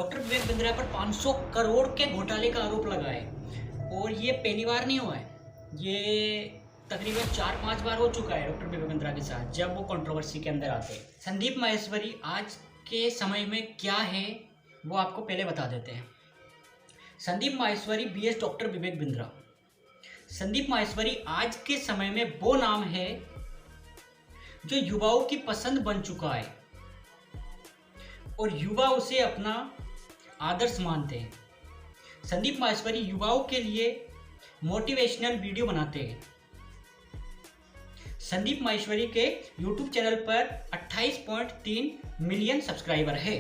Doctor Vivek Bindra पर 500 करोड़ के घोटाले का आरोप लगा है और ये पहली बार नहीं हुआ है। ये तकरीबन 4-5 बार हो चुका है डॉक्टर विवेक बिंद्रा के साथ, जब वो कंट्रोवर्सी के अंदर आते हैं। संदीप माहेश्वरी आज के समय में क्या है वो आपको पहले बता देते हैं। Sandeep Maheshwari BS doctor Vivek Bindra. संदीप माहेश्वरी आज के समय में वो नाम है जो युवाओं की पसंद बन चुका है और युवा उसे अपना आदर्श मानते हैं। संदीप माहेश्वरी युवाओं के लिए मोटिवेशनल वीडियो बनाते हैं। संदीप माहेश्वरी के YouTube चैनल पर 28.3 मिलियन सब्सक्राइबर है।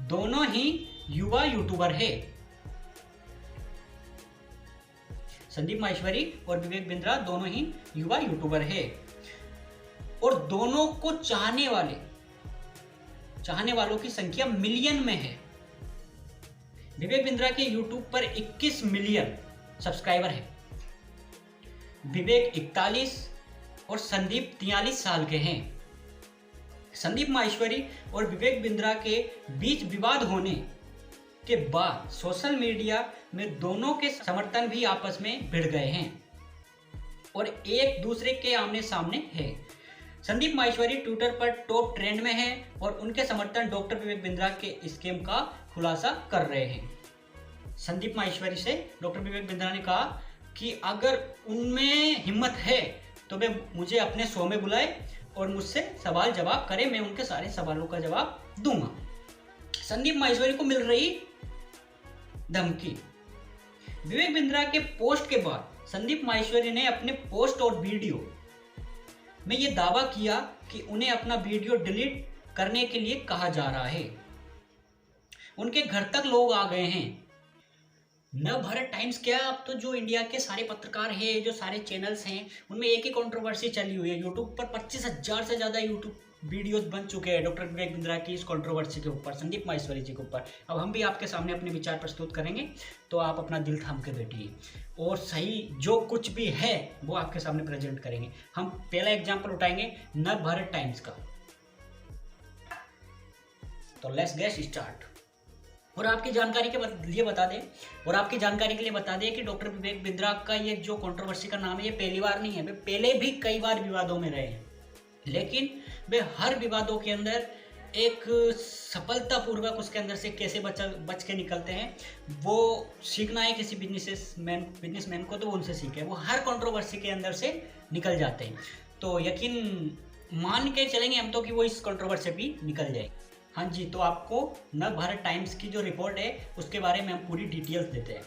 दोनों ही युवा यूट्यूबर है। संदीप माहेश्वरी और विवेक बिंद्रा दोनों ही युवा यूट्यूबर है और दोनों को चाहने वालों की संख्या मिलियन में है। विवेक बिंद्रा के YouTube पर 21 मिलियन सब्सक्राइबर है। विवेक 41 और संदीप 43 साल के हैं। संदीप माहेश्वरी और विवेक बिंद्रा के बीच विवाद होने के बाद सोशल मीडिया में दोनों के समर्थन भी आपस में भिड़ गए हैं और एक दूसरे के आमने सामने है। संदीप माहेश्वरी ट्विटर पर टॉप ट्रेंड में है और उनके समर्थन डॉक्टर विवेक बिंद्रा के स्कैम का खुलासा कर रहे हैं। संदीप माहेश्वरी से डॉक्टर विवेक बिंद्रा ने कहा कि अगर उनमें हिम्मत है तो वे मुझे अपने शो में बुलाए और मुझसे सवाल जवाब करें, मैं उनके सारे सवालों का जवाब दूंगा। संदीप माहेश्वरी को मिल रही धमकी। विवेक बिंद्रा के पोस्ट के बाद संदीप माहेश्वरी ने अपने पोस्ट और वीडियो में यह दावा किया कि उन्हें अपना वीडियो डिलीट करने के लिए कहा जा रहा है। उनके घर तक लोग आ गए हैं। नवभारत टाइम्स क्या, अब तो जो इंडिया के सारे पत्रकार हैं, जो सारे चैनल्स हैं, उनमें एक ही कंट्रोवर्सी चली हुई है। यूट्यूब पर 25,000 से ज़्यादा यूट्यूब वीडियोस बन चुके हैं डॉक्टर विवेक बिंद्रा की इस कंट्रोवर्सी के ऊपर, संदीप माहेश्वरी जी के ऊपर। अब हम भी आपके सामने अपने विचार प्रस्तुत करेंगे, तो आप अपना दिल थाम के बैठिए और सही जो कुछ भी है वो आपके सामने प्रेजेंट करेंगे। हम पहला एग्जाम्पल उठाएंगे नवभारत टाइम्स का। तो लेट्स गेट स्टार्ट। और आपकी जानकारी के लिए बता दें कि डॉक्टर विवेक बिंद्रा का ये जो कंट्रोवर्सी का नाम है, ये पहली बार नहीं है। वे पहले भी कई बार विवादों में रहे हैं, लेकिन वे हर विवादों के अंदर एक सफलतापूर्वक उसके अंदर से कैसे बच के निकलते हैं, वो सीखना है किसी बिजनेसमैन को, तो वो उनसे सीखे। वो हर कंट्रोवर्सी के अंदर से निकल जाते हैं। तो यकीन मान के चलेंगे हम तो कि वो इस कंट्रोवर्सी भी निकल जाए। हाँ जी, तो आपको नवभारत टाइम्स की जो रिपोर्ट है उसके बारे में हम पूरी डिटेल्स देते हैं।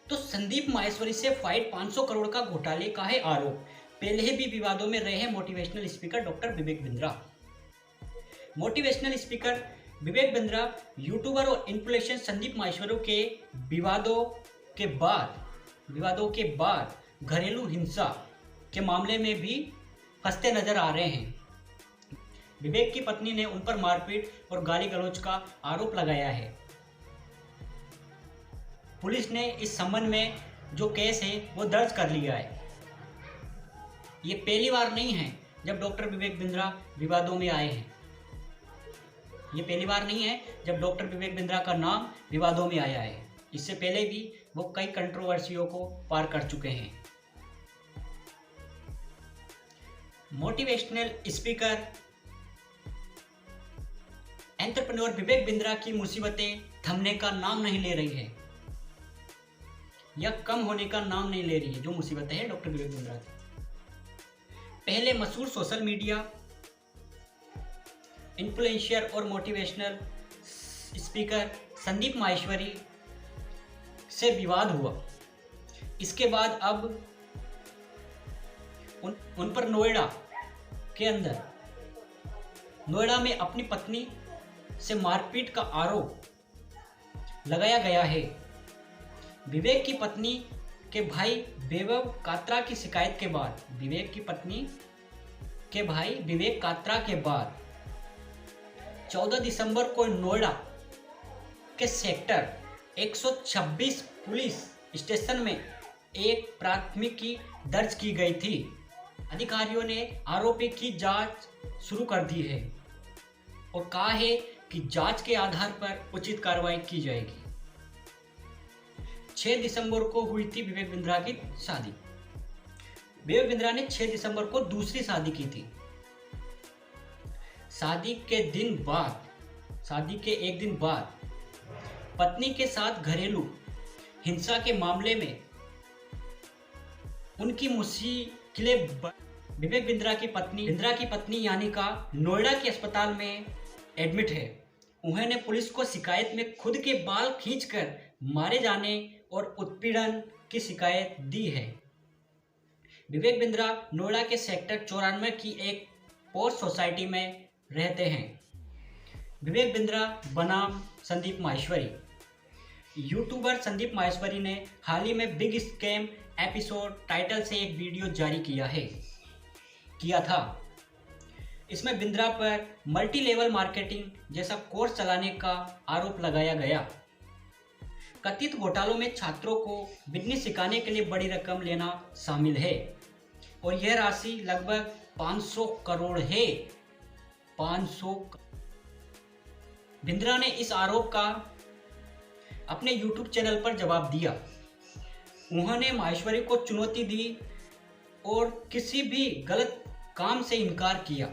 तो संदीप माहेश्वरी से फाइट 500 करोड़ का घोटाले का है आरोप। पहले भी विवादों में रहे motivational speaker doctor Vivek Bindra. Motivational speaker Vivek Bindra YouTuber और इन्फ्लुएंसर संदीप माहेश्वरी के विवादों के बाद घरेलू हिंसा के मामले में भी फंसते नजर आ रहे हैं। विवेक की पत्नी ने उन पर मारपीट और गाली गलौज का आरोप लगाया है। पुलिस ने इस संबंध में जो केस है वो दर्ज कर लिया है। ये पहली बार नहीं है जब डॉक्टर विवेक बिंद्रा विवादों में आए हैं। ये पहली बार नहीं है जब डॉक्टर विवेक बिंद्रा का नाम विवादों में आया है। इससे पहले भी वो कई कंट्रोवर्सियों को पार कर चुके हैं। Motivational speaker entrepreneur Vivek Bindra की मुसीबतें थमने का नाम नहीं ले रही है या कम होने का नाम नहीं ले रही है। जो मुसीबतें हैं डॉक्टर विवेक बिंद्रा की, पहले मशहूर सोशल मीडिया इन्फ्लुएंसर और मोटिवेशनल स्पीकर संदीप माहेश्वरी से विवाद हुआ। इसके बाद अब उन पर नोएडा में अपनी पत्नी से मारपीट का आरोप लगाया गया है। विवेक की पत्नी के भाई वैभव कात्रा की शिकायत के बाद विवेक 14 दिसंबर को नोएडा के सेक्टर 126 पुलिस स्टेशन में एक प्राथमिकी दर्ज की गई थी। अधिकारियों ने आरोपी की जांच शुरू कर दी है और कहा है कि जांच के आधार पर उचित कार्रवाई की जाएगी। 6 दिसंबर को हुई थी विवेक बिंद्रा की शादी। विवेक बिंद्रा ने 6 दिसंबर को दूसरी शादी की थी। शादी के एक दिन बाद पत्नी के साथ घरेलू हिंसा के मामले में उनकी मुश्किलें विवेक बिंद्रा की पत्नी यानिका नोएडा के अस्पताल में एडमिट है। उन्होंने पुलिस को शिकायत में खुद के बाल खींचकर मारे जाने और उत्पीड़न की शिकायत दी है। विवेक बिंद्रा नोएडा के सेक्टर 94 की एक पॉश सोसाइटी में रहते हैं। विवेक बिंद्रा बनाम संदीप माहेश्वरी। यूट्यूबर संदीप माहेश्वरी ने हाल ही में बिग स्कैम एपिसोड टाइटल से एक वीडियो जारी किया था। इसमें बिंद्रा पर मल्टी लेवल मार्केटिंग जैसा कोर्स चलाने का आरोप लगाया गया। कथित घोटालों में छात्रों को बिजनेस सिखाने के लिए बड़ी रकम लेना शामिल है और यह राशि लगभग 500 करोड़ है। 500। बिंद्रा ने इस आरोप का अपने YouTube चैनल पर जवाब दिया। उन्होंने माहेश्वरी को चुनौती दी और किसी भी गलत काम से इनकार किया।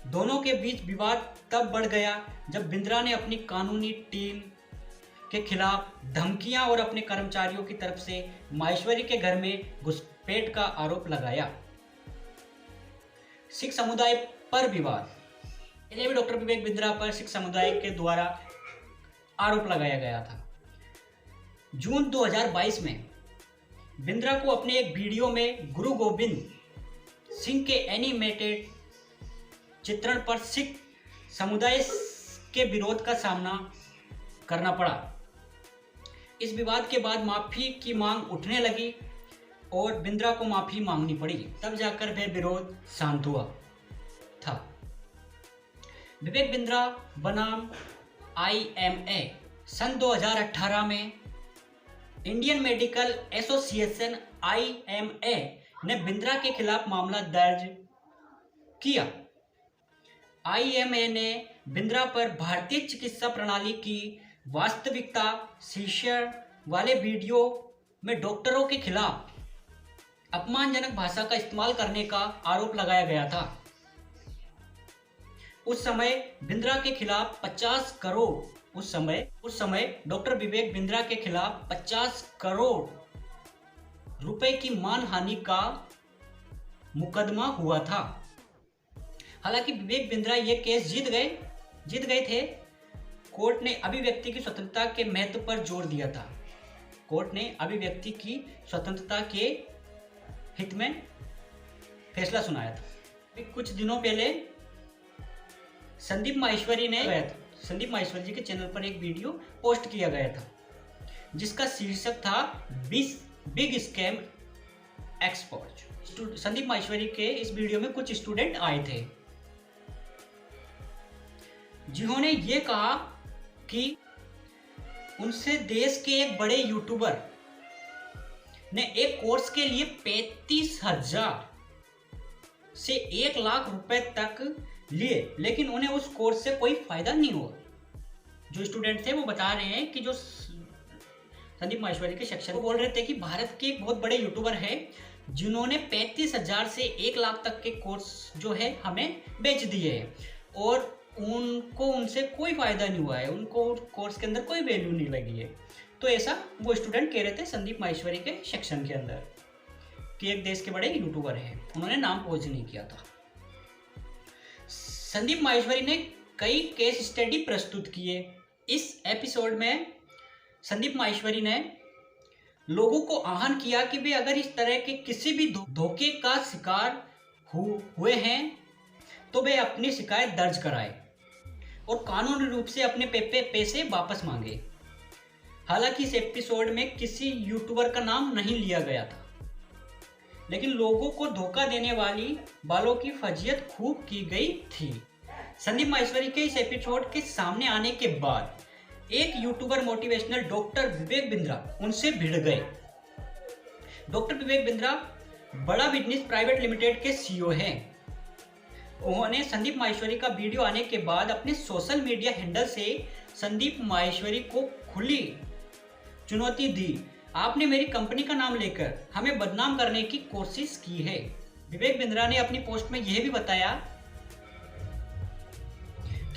दोनों के बीच विवाद तब बढ़ गया जब बिंद्रा ने अपनी कानूनी टीम के खिलाफ धमकियां और अपने कर्मचारियों की तरफ से माहेश्वरी के घर में घुसपैठ का आरोप लगाया। सिख समुदाय पर विवाद। पहले भी डॉक्टर विवेक बिंद्रा पर सिख समुदाय के द्वारा आरोप लगाया गया था। जून 2022 में बिंद्रा को अपने एक वीडियो में गुरु गोबिंद सिंह के एनिमेटेड चित्रण पर सिख समुदाय के विरोध का सामना करना पड़ा। इस विवाद के बाद माफी की मांग उठने लगी और बिंद्रा को माफी मांगनी पड़ी। तब जाकर वह विरोध शांत हुआ था। विवेक बिंद्रा बनाम IMA। सन 2018 में इंडियन मेडिकल एसोसिएशन IMA ने बिंद्रा के खिलाफ मामला दर्ज किया। IMA ने बिंद्रा पर भारतीय चिकित्सा प्रणाली की वास्तविकता शीर्षक वाले वीडियो में डॉक्टरों के खिलाफ अपमानजनक भाषा का इस्तेमाल करने का आरोप लगाया गया था। उस समय बिंद्रा के खिलाफ 50 करोड़ उस समय डॉक्टर विवेक बिंद्रा के खिलाफ 50 करोड़ रुपए की मानहानि का मुकदमा हुआ था। हालांकि विवेक बिंद्रा ये केस जीत गए थे। कोर्ट ने अभिव्यक्ति की स्वतंत्रता के महत्व पर जोर दिया था। कोर्ट ने अभिव्यक्ति की स्वतंत्रता के हित में फैसला सुनाया था। कुछ दिनों पहले संदीप माहेश्वरी जी के चैनल पर एक वीडियो पोस्ट किया गया था जिसका शीर्षक था big scam expose. Sandeep Maheshwari के इस वीडियो में कुछ स्टूडेंट आए थे जिन्होंने ये कहा कि उनसे देश के एक बड़े यूट्यूबर ने एक कोर्स के लिए 35,000 से 1 लाख रुपए तक लिए, लेकिन उन्हें उस कोर्स से कोई फायदा नहीं हुआ। जो स्टूडेंट थे वो बता रहे हैं कि जो संदीप माहेश्वरी के सेक्शन को बोल रहे थे कि भारत के एक बहुत बड़े यूट्यूबर है जिन्होंने 35,000 से 1 लाख तक के कोर्स जो है हमें बेच दिए हैं और उनको उनसे कोई फायदा नहीं हुआ है, उनको कोर्स के अंदर कोई वैल्यू नहीं लगी है। तो ऐसा वो स्टूडेंट कह रहे थे संदीप माहेश्वरी के सेक्शन के अंदर कि एक देश के बड़े यूट्यूबर हैं, उन्होंने नाम पोस्ट नहीं किया था। संदीप माहेश्वरी ने कई केस स्टडी प्रस्तुत किए। इस एपिसोड में संदीप माहेश्वरी ने लोगों को आह्वान किया कि वे अगर इस तरह के किसी भी धोखे का शिकार हुए हैं तो वे अपनी शिकायत दर्ज कराएं और कानूनी रूप से अपने पैसे वापस मांगे। हालांकि इस एपिसोड में किसी यूट्यूबर का नाम नहीं लिया गया था, लेकिन लोगों को धोखा देने वालों की फजीयत खूब की गई थी। संदीप माहेश्वरी के इस एपिसोड के सामने आने के बाद एक YouTuber motivational doctor Vivek Bindra उनसे भिड़ गए। डॉक्टर विवेक बिंद्रा बड़ा बिजनेस प्राइवेट लिमिटेड के CEO हैं। उन्होंने संदीप माहेश्वरी का वीडियो आने के बाद अपने सोशल मीडिया हैंडल से संदीप माहेश्वरी को खुली चुनौती दी। आपने मेरी कंपनी का नाम लेकर हमें बदनाम करने की कोशिश की है। विवेक बिंद्रा ने अपनी पोस्ट में यह भी बताया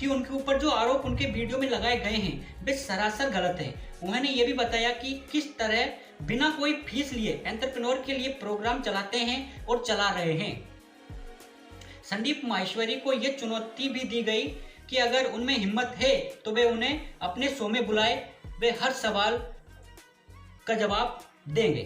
कि उनके ऊपर जो आरोप उनके वीडियो में लगाए गए हैं वे सरासर गलत है। उन्होंने ये भी बताया कि किस तरह बिना कोई फीस लिए एंटरप्रेन्योर के लिए प्रोग्राम चलाते हैं और चला रहे हैं। संदीप माहेश्वरी को यह चुनौती भी दी गई कि अगर उनमें हिम्मत है तो वे उन्हें अपने शो में बुलाए, वे हर सवाल का जवाब देंगे।